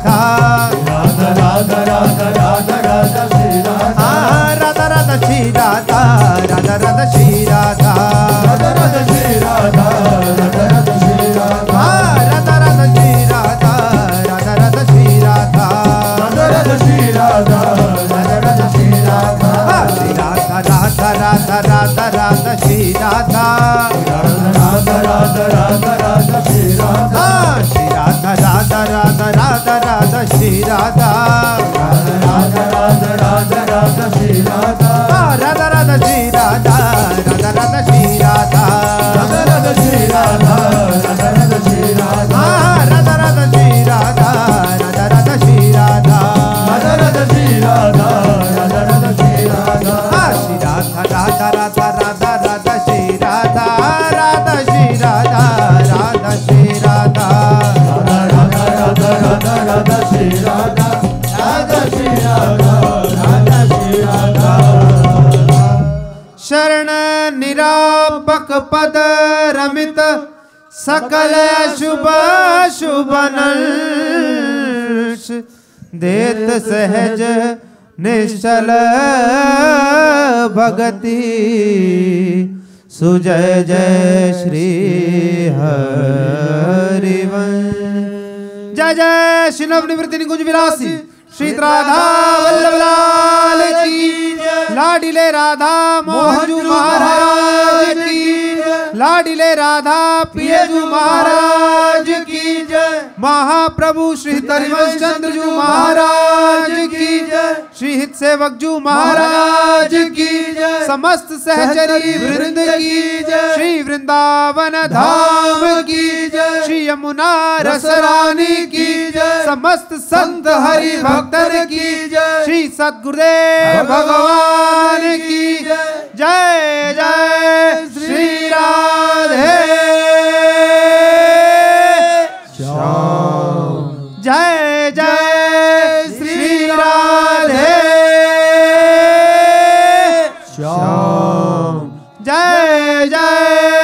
राधा राधा राधा राधा राधा राधा श्री राधा राधा राधा श्री राधा राधा राधा श्री राधा राधा राधा श्री राधा राधा राधा श्री राधा राधा राधा श्री राधा राधा राधा श्री राधा राधा राधा श्री राधा राधा राधा श्री राधा श्री राधा राधा राधा राधा राधा श्री राधा राधा राधा राधा राधा श्री राधा श्री राधा राधा राधा राधा राधा श्री राधा राधा राधा राधा राधा श्री राधा राधा राधा श्री राधा राधा राधा श्री राधा राधा राधा श्री राधा राधा राधा श्री राधा राधा राधा श्री राधा राधा राधा श्री राधा राधा राधा श्री राधा राधा राधा श्री राधा श्री राधा राधा राधा राधा राधा श्री राधा राधा श्री राधा राधा श्री राधा राधा राधा राधा राधा राधा श्री राधा राधा श्री राधा राधा श्री राधा शरण निरापक पद रमित सकल शुभ शुभनंश देत सहज निश्चल भगति सुजय जय श्री हरिवंश जय जय श्री नवनिवृत्ति निकुंज विलासी श्री राधा वल्लभ लाल की लाडीले राधा मोहनजू महाराज की लाडीले राधा पियजू महाराज की जय महाप्रभु श्री हरिवंश चंद्र जू महाराज की जय श्री हित सेवक जू महाराज की जय समस्त सहचरी वृंद की जय श्री वृंदावन धाम की जय श्री यमुना रसरानी की जय समस्त संत हरि भक्तन की जय श्री सद्गुरुदेव भगवान की जय जय श्री राधे जय जय श्री राधे जय जय